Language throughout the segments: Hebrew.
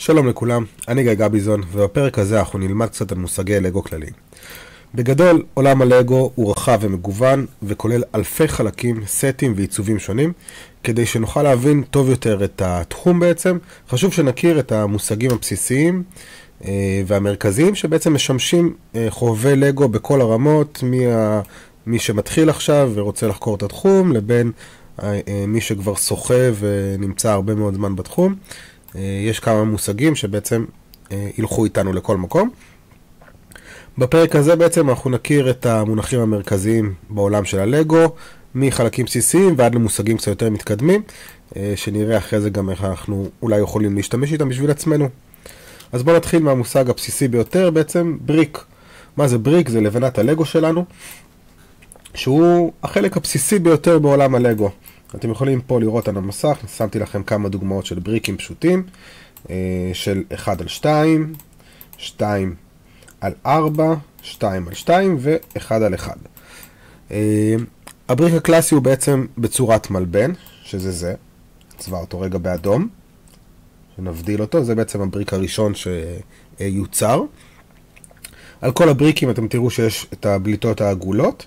שלום לכולם, אני גיא גביזון, ובפרק הזה אנחנו נלמד קצת על מושגי לגו כלליים. בגדול, עולם הלגו הוא רחב ומגוון, וכולל אלפי חלקים, סטים ועיצובים שונים. כדי שנוכל להבין טוב יותר את התחום בעצם, חשוב שנכיר את המושגים הבסיסיים והמרכזיים, שבעצם משמשים חובבי לגו בכל הרמות, מי שמתחיל עכשיו ורוצה לחקור את התחום, לבין מי שכבר שוחה ונמצא הרבה מאוד זמן בתחום. יש כמה מושגים שבעצם ילכו איתנו לכל מקום. בפרק הזה בעצם אנחנו נכיר את המונחים המרכזיים בעולם של הלגו, מחלקים בסיסיים ועד למושגים קצת יותר מתקדמים, שנראה אחרי זה גם איך אנחנו אולי יכולים להשתמש איתם בשביל עצמנו. אז בואו נתחיל מהמושג הבסיסי ביותר, בעצם בריק. מה זה בריק? זה לבנת הלגו שלנו, שהוא החלק הבסיסי ביותר בעולם הלגו. אתם יכולים פה לראות על המסך, שמתי לכם כמה דוגמאות של בריקים פשוטים, של 1 על 2, 2 על 4, 2 על 2 ו1 על 1. הבריק הקלאסי הוא בעצם בצורת מלבן, שזה זה, צבע אותו רגע באדום, שנבדיל אותו, זה בעצם הבריק הראשון שיוצר. על כל הבריקים אתם תראו שיש את הבליטות העגולות,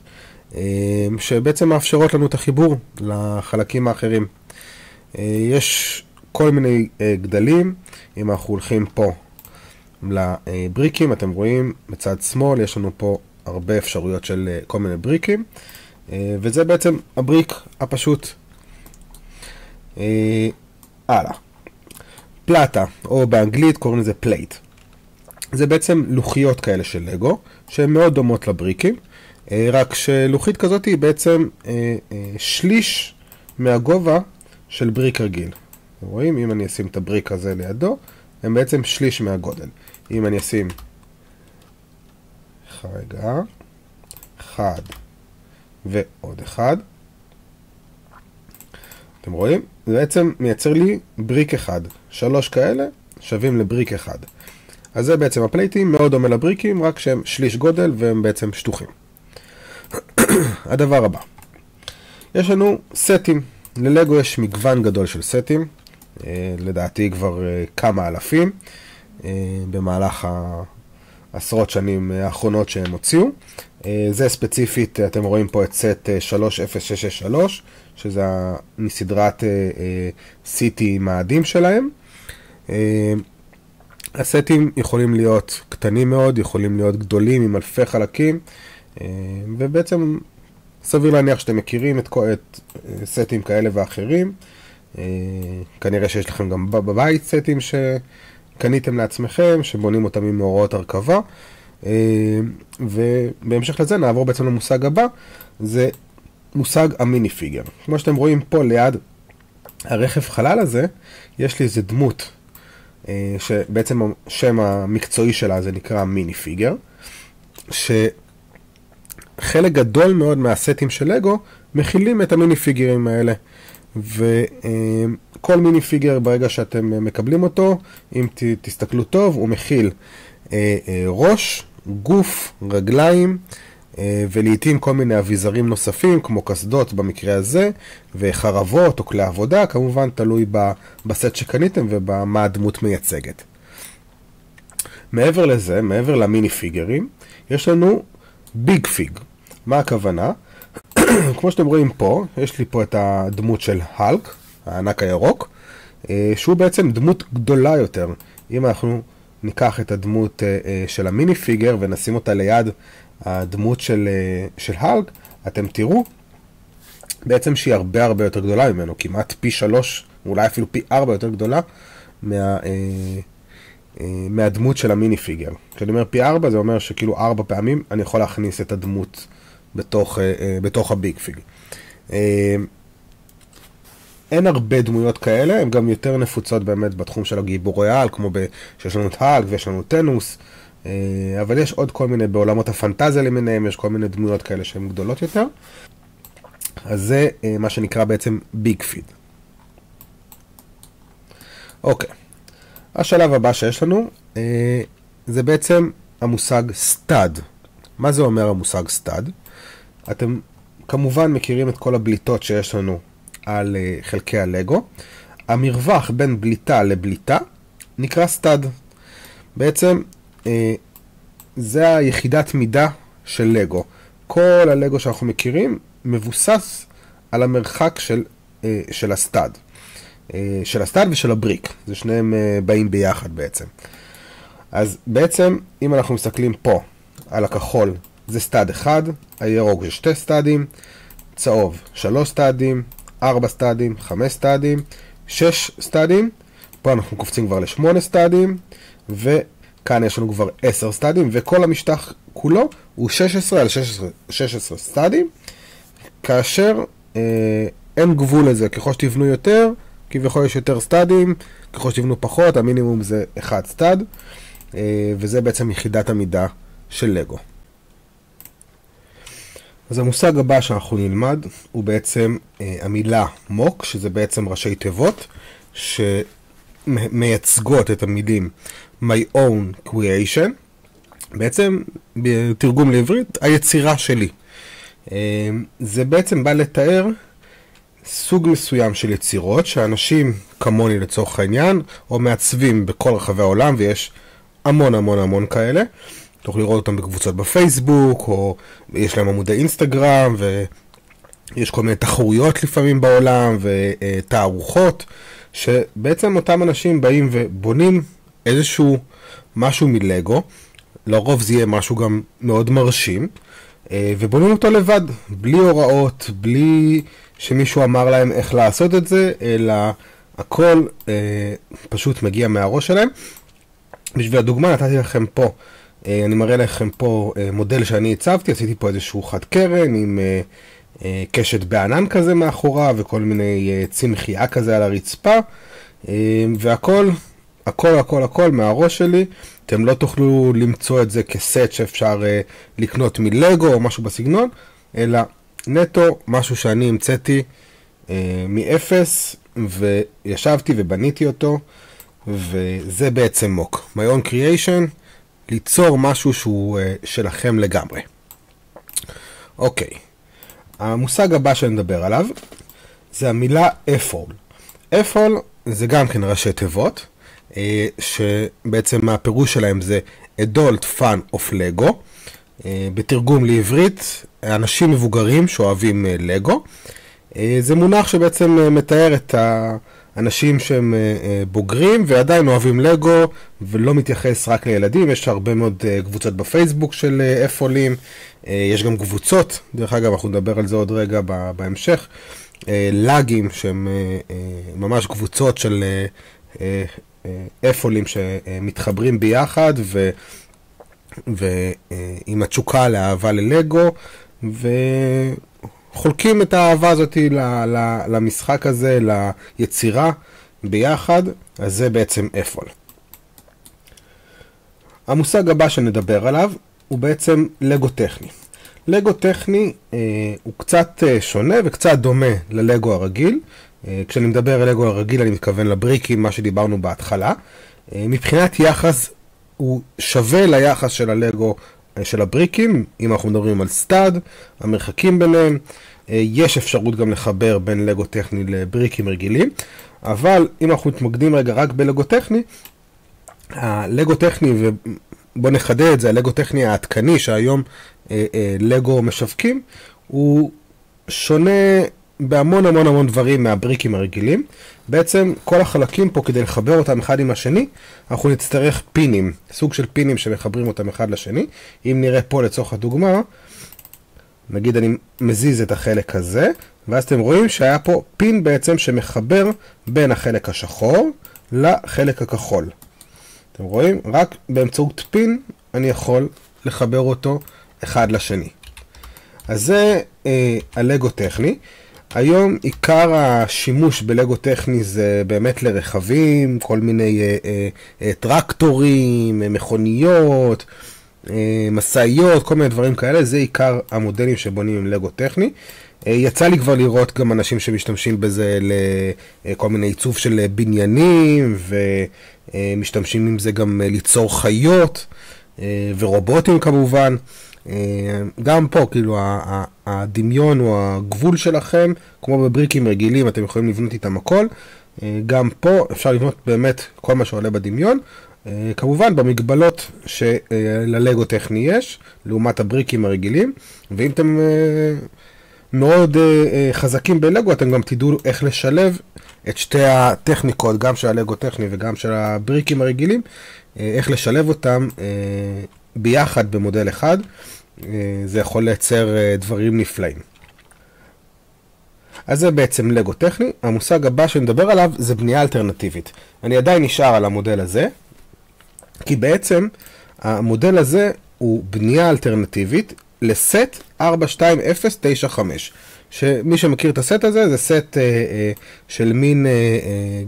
שבעצם מאפשרות לנו את החיבור לחלקים האחרים. יש כל מיני גדלים. אם אנחנו הולכים פה לבריקים, אתם רואים בצד שמאל יש לנו פה הרבה אפשרויות של כל מיני בריקים, וזה בעצם הבריק הפשוט. הלאה, פלטה, או באנגלית קוראים לזה פלייט. זה בעצם לוחיות כאלה של לגו שהן מאוד דומות לבריקים, רק שלוחית כזאת היא בעצם שליש מהגובה של בריק רגיל. אתם רואים? אם אני אשים את הבריק הזה לידו, הם בעצם שליש מהגודל. אם אני אשים רגע, 1 ועוד 1, אתם רואים? זה בעצם מייצר לי בריק אחד. 3 כאלה שווים לבריק אחד. אז זה בעצם הפלייטים, מאוד דומה לבריקים, רק שהם שליש גודל והם בעצם שטוחים. הדבר הבא, יש לנו סטים. ללגו יש מגוון גדול של סטים, לדעתי כבר כמה אלפים, במהלך העשרות שנים האחרונות שהם הוציאו. זה ספציפית, אתם רואים פה את סט 30663, שזה מסדרת סיטי מאדים שלהם. הסטים יכולים להיות קטנים מאוד, יכולים להיות גדולים עם אלפי חלקים, ובעצם סביר להניח שאתם מכירים את סטים כאלה ואחרים. כנראה שיש לכם גם בבית סטים שקניתם לעצמכם, שבונים אותם עם מאורעות הרכבה. ובהמשך לזה נעבור בעצם למושג הבא, זה מושג המיני פיגר. כמו שאתם רואים פה ליד הרכב חלל הזה, יש לי איזה דמות, שבעצם השם המקצועי שלה זה נקרא מיני פיגר, חלק גדול מאוד מהסטים של לגו מכילים את המיני פיגרים האלה, וכל מיני פיגר ברגע שאתם מקבלים אותו, אם תסתכלו טוב, הוא מכיל ראש, גוף, רגליים, ולעיתים כל מיני אביזרים נוספים כמו קסדות במקרה הזה, וחרבות או כלי עבודה, כמובן תלוי בסט שקניתם ובמה הדמות מייצגת. מעבר לזה, מעבר למיני פיגרים, יש לנו ביג פיג. מה הכוונה? כמו שאתם רואים פה, יש לי פה את הדמות של הלק, הענק הירוק, שהוא בעצם דמות גדולה יותר. אם אנחנו ניקח את הדמות של המיני פיגר ונשים אותה ליד הדמות של הלק, אתם תראו בעצם שהיא הרבה הרבה יותר גדולה ממנו, כמעט פי 3, אולי אפילו פי 4 יותר גדולה מהדמות של המיני פיגר. כשאני אומר פי 4, זה אומר שכאילו 4 פעמים אני יכול להכניס את הדמות בתוך הביג פיג. אין הרבה דמויות כאלה, הן גם יותר נפוצות באמת בתחום של הגיבורי העל, כמו שיש לנו את הלק ויש לנו טנוס, אבל יש עוד כל מיני, בעולמות הפנטזיה למיניהם, יש כל מיני דמויות כאלה שהן גדולות יותר. אז זה מה שנקרא בעצם ביג פיג. אוקיי. השלב הבא שיש לנו, זה בעצם המושג סטאד. מה זה אומר המושג סטאד? אתם כמובן מכירים את כל הבליטות שיש לנו על חלקי הלגו. המרווח בין בליטה לבליטה נקרא סטאד. בעצם זה היחידת מידה של לגו. כל הלגו שאנחנו מכירים מבוסס על המרחק של הסטאד. של הסטאד ושל הבריק. זה שניהם באים ביחד בעצם. אז בעצם אם אנחנו מסתכלים פה על הכחול, זה סטאד 1, הירוק זה 2 סטאדים, צהוב 3 סטאדים, 4 סטאדים, 5 סטאדים, 6 סטאדים, פה אנחנו קופצים כבר ל8 סטאדים, וכאן יש לנו כבר 10 סטאדים, וכל המשטח כולו הוא 16 על 16 סטאדים, כאשר אין גבול לזה, ככל שתבנו יותר, כביכול יש יותר סטאדים, ככל שתבנו פחות, המינימום זה 1 סטאד, וזה בעצם יחידת המידה של לגו. אז המושג הבא שאנחנו נלמד הוא בעצם המילה מוק, שזה בעצם ראשי תיבות שמייצגות את המילים my own creation, בעצם בתרגום לעברית היצירה שלי. זה בעצם בא לתאר סוג מסוים של יצירות שאנשים כמוני לצורך העניין או מעצבים בכל רחבי העולם, ויש המון כאלה. תוכלו לראות אותם בקבוצות בפייסבוק, או יש להם עמודי אינסטגרם, ויש כל מיני תחרויות לפעמים בעולם, ותערוכות, שבעצם אותם אנשים באים ובונים איזשהו משהו מלגו, לרוב זה יהיה משהו גם מאוד מרשים, ובונים אותו לבד, בלי הוראות, בלי שמישהו אמר להם איך לעשות את זה, אלא הכל פשוט מגיע מהראש שלהם. בשביל הדוגמה נתתי לכם פה, אני מראה לכם פה מודל שאני הצבתי, עשיתי פה איזשהו חד קרן עם קשת בענן כזה מאחורה וכל מיני צמחייה כזה על הרצפה, והכל, הכל מהראש שלי. אתם לא תוכלו למצוא את זה כסט שאפשר לקנות מלגו או משהו בסגנון, אלא נטו משהו שאני המצאתי מאפס וישבתי ובניתי אותו, וזה בעצם מוק. My own creation, ליצור משהו שהוא שלכם לגמרי. אוקיי, המושג הבא שנדבר עליו זה המילה אפול. אפול זה גם כן ראשי תיבות, שבעצם הפירוש שלהם זה Adult Fan of Lego. בתרגום לעברית, אנשים מבוגרים שאוהבים לגו. זה מונח שבעצם מתאר את האנשים שהם בוגרים ועדיין אוהבים לגו, ולא מתייחס רק לילדים. יש הרבה מאוד קבוצות בפייסבוק של אפולים, יש גם קבוצות, דרך אגב אנחנו נדבר על זה עוד רגע בהמשך, לגים שהם ממש קבוצות של אפולים שמתחברים ביחד ועם התשוקה לאהבה ללגו, וחולקים את האהבה הזאת למשחק הזה, ליצירה ביחד. אז זה בעצם אפול. המושג הבא שנדבר עליו הוא בעצם לגו טכני. לגו טכני הוא קצת שונה וקצת דומה ללגו הרגיל. כשאני מדבר על לגו הרגיל אני מתכוון לבריקים, מה שדיברנו בהתחלה. מבחינת יחס הוא שווה ליחס של הלגו של הבריקים. אם אנחנו מדברים על סטאד, המרחקים ביניהם, יש אפשרות גם לחבר בין לגו טכני לבריקים רגילים, אבל אם אנחנו מתמקדים רגע רק בלגו טכני, הלגו טכני, ובוא נחדד את זה, הלגו טכני העדכני שהיום לגו משווקים, הוא שונה בהמון דברים מהבריקים הרגילים. בעצם כל החלקים פה, כדי לחבר אותם אחד עם השני, אנחנו נצטרך פינים, סוג של פינים שמחברים אותם אחד לשני. אם נראה פה לצורך הדוגמה, נגיד אני מזיז את החלק הזה, ואז אתם רואים שהיה פה פין בעצם שמחבר בין החלק השחור לחלק הכחול. אתם רואים? רק באמצעות פין אני יכול לחבר אותו אחד לשני. אז זה הלגו טכני. היום עיקר השימוש בלגו טכני זה באמת לרכבים, כל מיני טרקטורים, מכוניות, מסעיות, כל מיני דברים כאלה. זה עיקר המודלים שבונים עם לגו טכני. יצא לי כבר לראות גם אנשים שמשתמשים בזה לכל מיני עיצוב של בניינים, ומשתמשים עם זה גם ליצור חיות ורובוטים כמובן. גם פה כאילו הדמיון או הגבול שלכם, כמו בבריקים רגילים, אתם יכולים לבנות איתם הכל, גם פה אפשר לבנות באמת כל מה שעולה בדמיון, כמובן במגבלות שללגו טכני יש, לעומת הבריקים הרגילים, ואם אתם מאוד חזקים בלגו, אתם גם תדעו איך לשלב את שתי הטכניקות, גם של הלגו טכני וגם של הבריקים הרגילים, איך לשלב אותם ביחד במודל אחד. זה יכול לייצר דברים נפלאים. אז זה בעצם לגו טכני. המושג הבא שנדבר עליו זה בנייה אלטרנטיבית. אני עדיין נשאר על המודל הזה, כי בעצם המודל הזה הוא בנייה אלטרנטיבית לסט 42095. שמי שמכיר את הסט הזה, זה סט של מין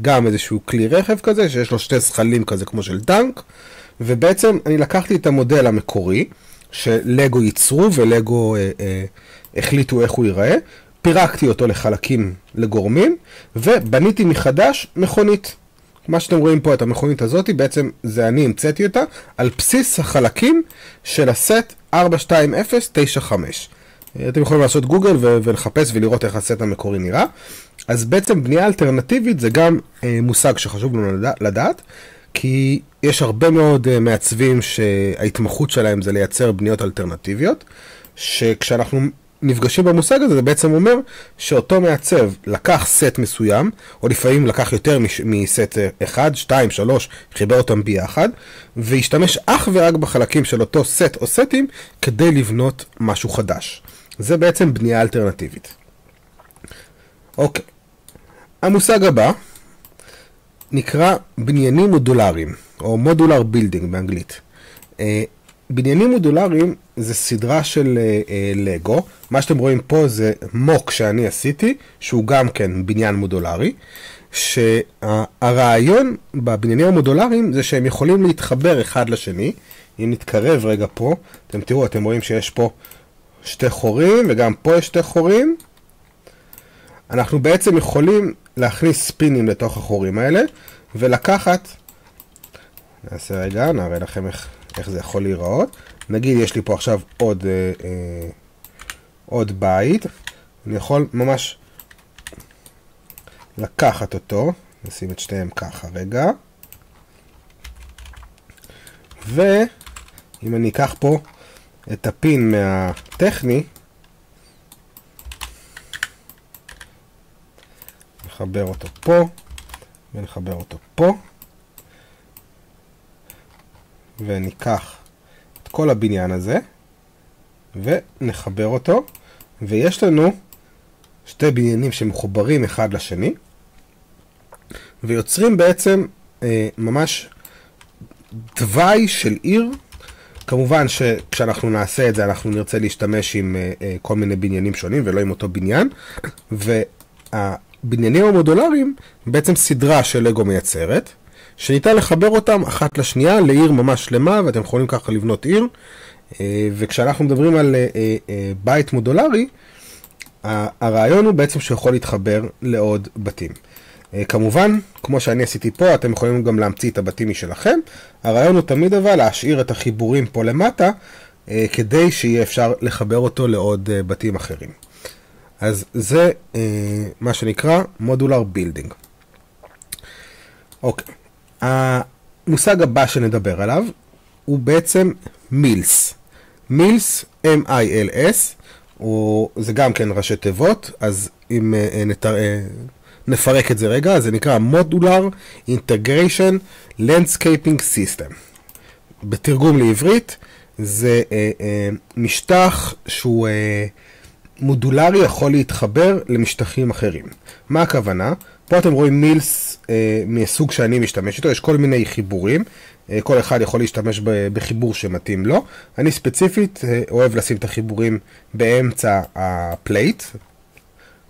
גם איזשהו כלי רכב כזה, שיש לו שתי זחלים כזה כמו של טנק, ובעצם אני לקחתי את המודל המקורי, שלגו ייצרו ולגו החליטו איך הוא ייראה, פירקתי אותו לחלקים לגורמים, ובניתי מחדש מכונית. מה שאתם רואים פה, את המכונית הזאת, בעצם זה אני המצאתי אותה, על בסיס החלקים של הסט 42095. אתם יכולים לעשות גוגל ולחפש ולראות איך הסט המקורי נראה. אז בעצם בנייה אלטרנטיבית זה גם מושג שחשוב לנו לדעת, כי יש הרבה מאוד מעצבים שההתמחות שלהם זה לייצר בניות אלטרנטיביות, שכשאנחנו נפגשים במושג הזה, זה בעצם אומר שאותו מעצב לקח סט מסוים, או לפעמים לקח יותר מסט 1, 2, 3, חיבר אותם ביחד, והשתמש אך ורק בחלקים של אותו סט או סטים, כדי לבנות משהו חדש. זה בעצם בנייה אלטרנטיבית. אוקיי. המושג הבא נקרא בניינים מודולריים, או מודולר בילדינג באנגלית. בניינים מודולריים זה סדרה של לגו. מה שאתם רואים פה זה מוק שאני עשיתי, שהוא גם כן בניין מודולרי, שהרעיון בבניינים המודולריים זה שהם יכולים להתחבר אחד לשני. אם נתקרב רגע פה, אתם תראו, אתם רואים שיש פה שתי חורים, וגם פה יש שתי חורים. אנחנו בעצם יכולים להכניס ספינים לתוך החורים האלה, ולקחת, נעשה רגע, נראה לכם איך זה יכול להיראות. נגיד יש לי פה עכשיו עוד בית, אני יכול ממש לקחת אותו, נשים את שתיהם ככה רגע, ואם אני אקח פה את הפין מהטכני, נחבר אותו פה, ונחבר אותו פה, וניקח את כל הבניין הזה, ונחבר אותו, ויש לנו שתי בניינים שמחוברים אחד לשני, ויוצרים בעצם ממש תוואי של עיר. כמובן שכשאנחנו נעשה את זה, אנחנו נרצה להשתמש עם כל מיני בניינים שונים, ולא עם אותו בניין, והבניינים המודולריים בעצם סדרה של לגו מייצרת, שניתן לחבר אותם אחת לשנייה לעיר ממש שלמה, ואתם יכולים ככה לבנות עיר. וכשאנחנו מדברים על בית מודולרי, הרעיון הוא בעצם שיכול להתחבר לעוד בתים. כמובן, כמו שאני עשיתי פה, אתם יכולים גם להמציא את הבתים משלכם. הרעיון הוא תמיד אבל להשאיר את החיבורים פה למטה, כדי שיהיה אפשר לחבר אותו לעוד בתים אחרים. אז זה מה שנקרא מודולר בילדינג. אוקיי. המושג הבא שנדבר עליו הוא בעצם מילס. מילס, M-I-L-S, זה גם כן ראשי תיבות, אז אם נפרק את זה רגע, זה נקרא Modular Integration Landscaping System. בתרגום לעברית, זה משטח שהוא מודולרי, יכול להתחבר למשטחים אחרים. מה הכוונה? פה אתם רואים מילס מסוג שאני משתמש איתו, יש כל מיני חיבורים, כל אחד יכול להשתמש בחיבור שמתאים לו. אני ספציפית אוהב לשים את החיבורים באמצע הפלייט.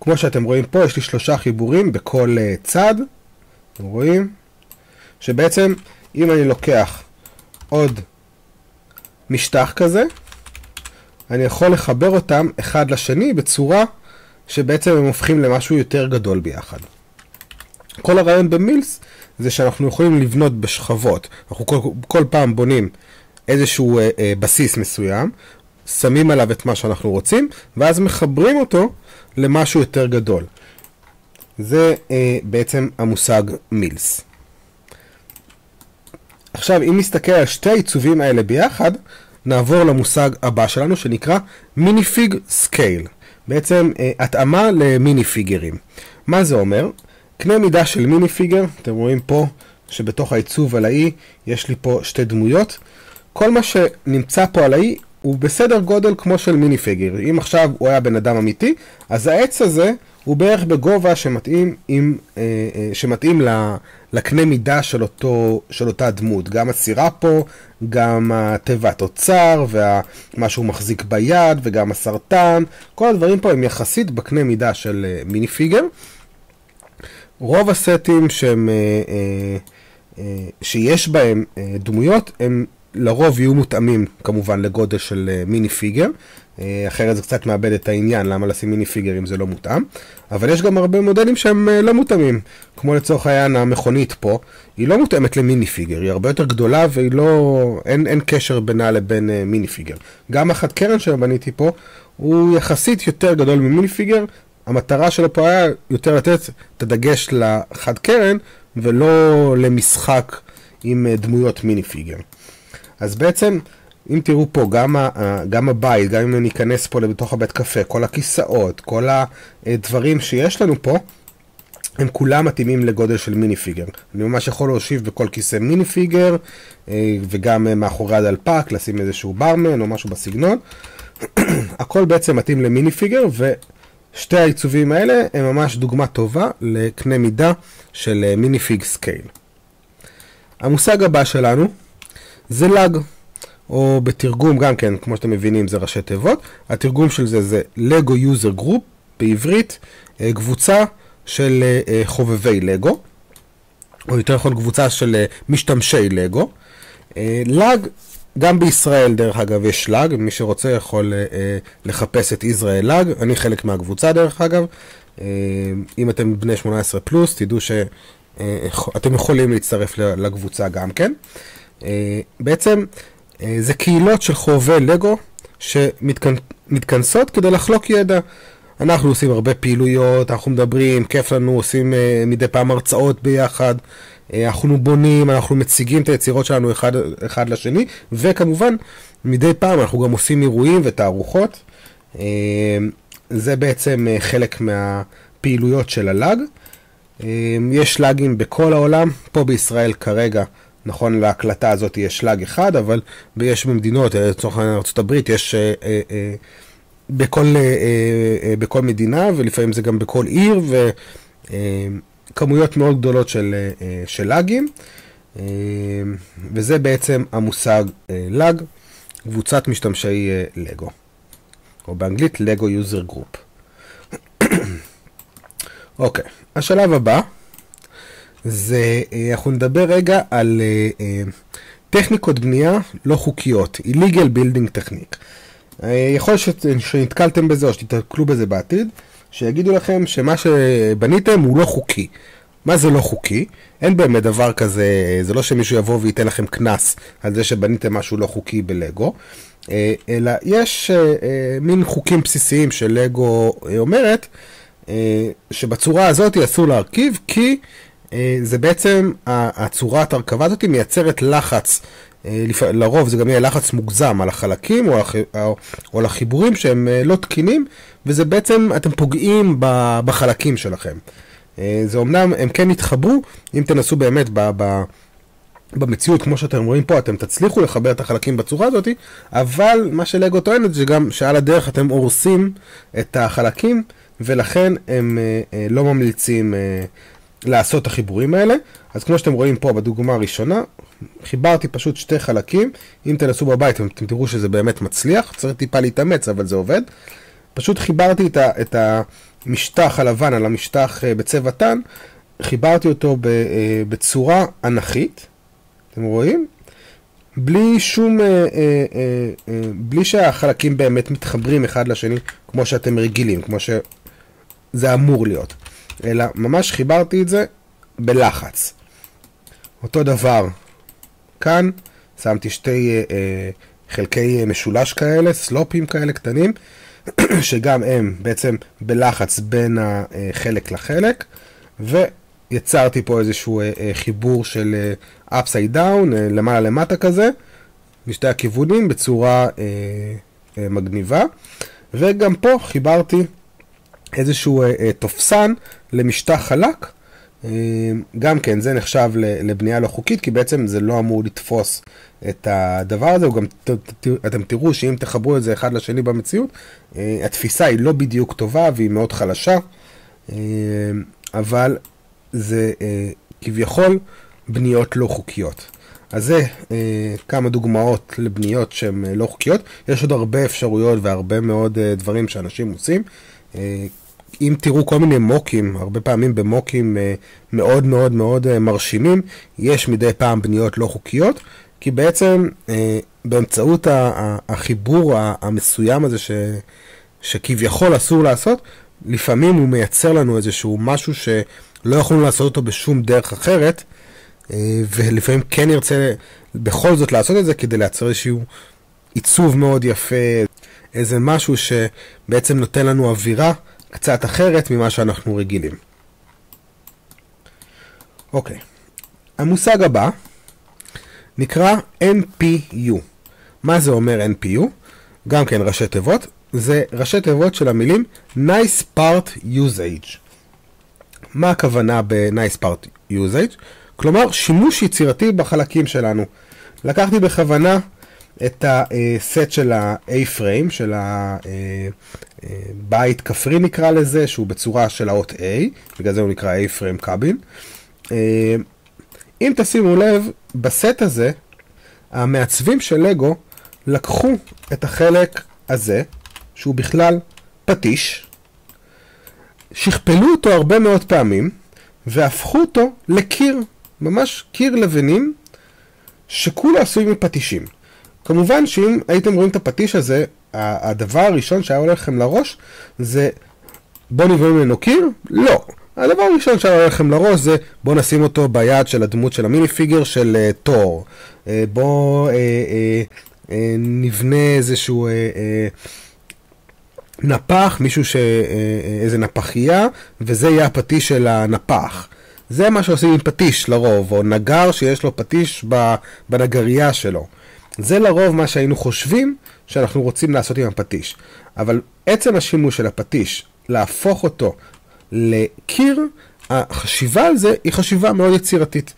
כמו שאתם רואים פה, יש לי 3 חיבורים בכל צד. אתם רואים? שבעצם, אם אני לוקח עוד משטח כזה, אני יכול לחבר אותם אחד לשני בצורה שבעצם הם הופכים למשהו יותר גדול ביחד. כל הרעיון במילס זה שאנחנו יכולים לבנות בשכבות. אנחנו כל פעם בונים איזשהו בסיס מסוים, שמים עליו את מה שאנחנו רוצים, ואז מחברים אותו למשהו יותר גדול. זה בעצם המושג מילס. עכשיו, אם נסתכל על שתי העיצובים האלה ביחד, נעבור למושג הבא שלנו שנקרא מיניפיג סקייל. בעצם התאמה למיני פיגרים. מה זה אומר? קנה מידה של מיני פיגר, אתם רואים פה שבתוך העיצוב על האי יש לי פה שתי דמויות. כל מה שנמצא פה על האי הוא בסדר גודל כמו של מיני פיגר. אם עכשיו הוא היה בן אדם אמיתי, אז העץ הזה הוא בערך בגובה שמתאים לקנה מידה של אותה דמות. גם הסירה פה, גם התיבת אוצר, ומה שהוא מחזיק ביד, וגם הסרטן. כל הדברים פה הם יחסית בקנה מידה של מיני פיגר. רוב הסטים שיש בהם דמויות, הם לרוב יהיו מותאמים כמובן לגודל של מיני פיגר. אחרת זה קצת מאבד את העניין, למה לשים מיני פיגר אם זה לא מותאם. אבל יש גם הרבה מודלים שהם לא מותאמים. כמו לצורך העניין המכונית פה, היא לא מותאמת למיני פיגר, היא הרבה יותר גדולה אין קשר בינה לבין מיני פיגר. גם החד קרן שבניתי פה, הוא יחסית יותר גדול ממיני פיגר. המטרה שלו פה היה יותר לתת את הדגש לחד קרן, ולא למשחק עם דמויות מיני פיגר. אז בעצם, אם תראו פה, גם הבית, גם אם ניכנס פה בתוך הבית קפה, כל הכיסאות, כל הדברים שיש לנו פה, הם כולם מתאימים לגודל של מיני פיגר. אני ממש יכול להושיב בכל כיסא מיני פיגר, וגם מאחורי הדלפק, לשים איזשהו ברמן או משהו בסגנון. הכל בעצם מתאים למיני פיגר, ושתי העיצובים האלה הם ממש דוגמה טובה לקנה מידה של מיני פיג סקייל. המושג הבא שלנו זה לג, או בתרגום גם כן, כמו שאתם מבינים, זה ראשי תיבות. התרגום של זה לגו יוזר גרופ, בעברית, קבוצה של חובבי לגו, או יותר נכון קבוצה של משתמשי לגו. לג, גם בישראל דרך אגב יש לג, מי שרוצה יכול לחפש את ישראל לג, אני חלק מהקבוצה דרך אגב. אם אתם בני 18 פלוס, תדעו שאתם יכולים להצטרף לקבוצה גם כן. בעצם זה קהילות של חובבי לגו שמתכנסות כדי לחלוק ידע. אנחנו עושים הרבה פעילויות, אנחנו מדברים, כיף לנו, עושים מדי פעם הרצאות ביחד, אנחנו בונים, אנחנו מציגים את היצירות שלנו אחד לשני, וכמובן מדי פעם אנחנו גם עושים אירועים ותערוכות. זה בעצם חלק מהפעילויות של הלג. יש לגים בכל העולם, פה בישראל כרגע, נכון להקלטה הזאת יש לג אחד, אבל יש במדינות, לצורך ארצות הברית, יש בכל מדינה, ולפעמים זה גם בכל עיר, וכמויות מאוד גדולות של לגים. וזה בעצם המושג לג, קבוצת משתמשי לגו, או באנגלית לגו יוזר גרופ. אוקיי, השלב הבא, זה, אנחנו נדבר רגע על טכניקות בנייה לא חוקיות, illegal building technique. יכול שנתקלתם בזה או שתתקלו בזה בעתיד, שיגידו לכם שמה שבניתם הוא לא חוקי. מה זה לא חוקי? אין באמת דבר כזה, זה לא שמישהו יבוא וייתן לכם כנס על זה שבניתם משהו לא חוקי בלגו, אלא יש מין חוקים בסיסיים של לגו אומרת, שבצורה הזאת אסור להרכיב, כי זה בעצם, הצורת הרכבה הזאת מייצרת לחץ, לרוב זה גם יהיה לחץ מוגזם על החלקים או על החיבורים שהם לא תקינים, וזה בעצם, אתם פוגעים בחלקים שלכם. זה אומנם, הם כן יתחברו, אם תנסו באמת במציאות, כמו שאתם רואים פה, אתם תצליחו לחבר את החלקים בצורה הזאת, אבל מה שלגו טוענת זה גם שעל הדרך אתם הורסים את החלקים, ולכן הם לא ממליצים לעשות את החיבורים האלה. אז כמו שאתם רואים פה בדוגמה הראשונה, חיברתי פשוט שתי חלקים. אם תנסו בבית אתם תראו שזה באמת מצליח, צריך טיפה להתאמץ אבל זה עובד. פשוט חיברתי את המשטח הלבן על המשטח בצבע טן, חיברתי אותו בצורה אנכית, אתם רואים? בלי שהחלקים באמת מתחברים אחד לשני כמו שאתם רגילים, כמו שזה אמור להיות. אלא ממש חיברתי את זה בלחץ. אותו דבר כאן, שמתי שתי חלקי משולש כאלה, סלופים כאלה קטנים, שגם הם בעצם בלחץ בין החלק לחלק. ויצרתי פה איזשהו חיבור של upside down, למעלה למטה כזה, בשתי הכיוונים בצורה מגניבה. וגם פה חיברתי איזשהו תופסן למשטח חלק. גם כן, זה נחשב לבנייה לא חוקית, כי בעצם זה לא אמור לתפוס את הדבר הזה. וגם אתם תראו שאם תחברו את זה אחד לשני במציאות, התפיסה היא לא בדיוק טובה והיא מאוד חלשה, אבל זה כביכול בניות לא חוקיות. אז זה כמה דוגמאות לבניות שהן לא חוקיות. יש עוד הרבה אפשרויות והרבה מאוד דברים שאנשים עושים. אם תראו כל מיני מוקים, הרבה פעמים במוקים מאוד מאוד מאוד מרשימים, יש מדי פעם בניות לא חוקיות, כי בעצם באמצעות החיבור המסוים הזה שכביכול אסור לעשות, לפעמים הוא מייצר לנו איזשהו משהו שלא יכולנו לעשות אותו בשום דרך אחרת, ולפעמים כן נרצה בכל זאת לעשות את זה כדי לייצר איזשהו עיצוב מאוד יפה, איזה משהו שבעצם נותן לנו אווירה קצת אחרת ממה שאנחנו רגילים. אוקיי. המושג הבא נקרא NPU. מה זה אומר NPU? גם כן ראשי תיבות. זה ראשי תיבות של המילים Nice Part Usage. מה הכוונה ב-Nice Part Usage? כלומר, שימוש יצירתי בחלקים שלנו. לקחתי בכוונה את הסט של ה-A-frame, של הבית כפרי נקרא לזה, שהוא בצורה של האות A, בגלל זה הוא נקרא A-frame cabin. אם תשימו לב, בסט הזה, המעצבים של לגו לקחו את החלק הזה, שהוא בכלל פטיש, שכפלו אותו הרבה מאוד פעמים, והפכו אותו לקיר, ממש קיר לבנים, שכולו עשוי מפטישים. כמובן שאם הייתם רואים את הפטיש הזה, הדבר הראשון שהיה הולך לכם לראש זה בוא נבנה ממנו קיר? לא. הדבר הראשון שהיה הולך לכם לראש זה בוא נשים אותו ביד של הדמות של המיני פיגר של תור. בוא נבנה איזשהו נפח, איזה נפחייה, וזה יהיה הפטיש של הנפח. זה מה שעושים עם פטיש לרוב, או נגר שיש לו פטיש בנגרייה שלו. זה לרוב מה שהיינו חושבים שאנחנו רוצים לעשות עם הפטיש. אבל עצם השימוש של הפטיש, להפוך אותו לקיר, החשיבה על זה היא חשיבה מאוד יצירתית.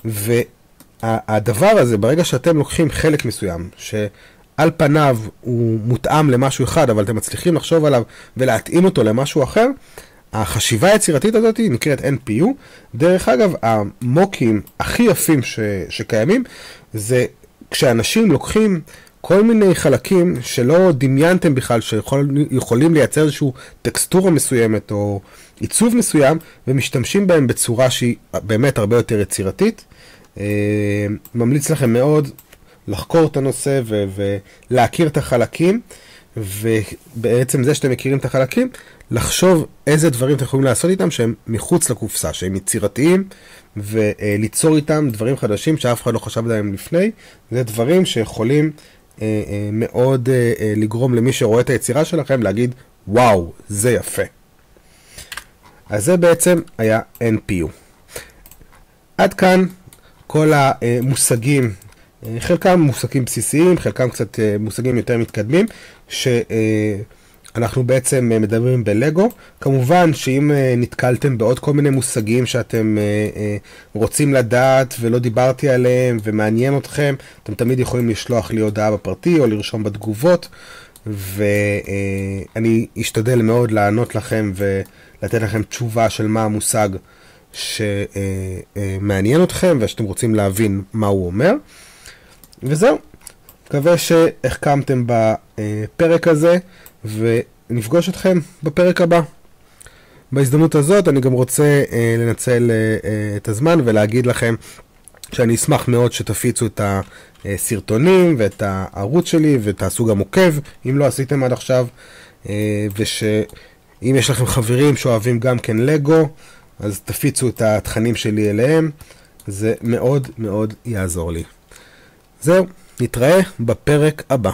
והדבר הזה, ברגע שאתם לוקחים חלק מסוים, שעל פניו הוא מותאם למשהו אחד, אבל אתם מצליחים לחשוב עליו ולהתאים אותו למשהו אחר, החשיבה היצירתית הזאת נקראת NPU. דרך אגב, המוקים הכי יפים שקיימים, זה כשאנשים לוקחים כל מיני חלקים שלא דמיינתם בכלל, שיכולים לייצר איזשהו טקסטורה מסוימת או עיצוב מסוים, ומשתמשים בהם בצורה שהיא באמת הרבה יותר יצירתית. ממליץ לכם מאוד לחקור את הנושא ולהכיר את החלקים, ובעצם זה שאתם מכירים את החלקים, לחשוב איזה דברים אתם יכולים לעשות איתם שהם מחוץ לקופסה, שהם יצירתיים, וליצור איתם דברים חדשים שאף אחד לא חשב עליהם לפני. זה דברים שיכולים מאוד לגרום למי שרואה את היצירה שלכם להגיד, וואו, זה יפה. אז זה בעצם היה NPU. עד כאן כל המושגים, חלקם מושגים בסיסיים, חלקם קצת מושגים יותר מתקדמים, שאנחנו בעצם מדברים בלגו. כמובן שאם נתקלתם בעוד כל מיני מושגים שאתם רוצים לדעת ולא דיברתי עליהם ומעניין אתכם, אתם תמיד יכולים לשלוח לי הודעה בפרטי או לרשום בתגובות, ואני אשתדל מאוד לענות לכם ולתת לכם תשובה של מה המושג שמעניין אתכם ושאתם רוצים להבין מה הוא אומר. וזהו, מקווה שהחכמתם בפרק הזה, ונפגוש אתכם בפרק הבא. בהזדמנות הזאת אני גם רוצה לנצל את הזמן ולהגיד לכם שאני אשמח מאוד שתפיצו את הסרטונים ואת הערוץ שלי ותעשו גם עוקב אם לא עשיתם עד עכשיו, ושאם יש לכם חברים שאוהבים גם כן לגו, אז תפיצו את התכנים שלי אליהם, זה מאוד מאוד יעזור לי. זהו, נתראה בפרק הבא.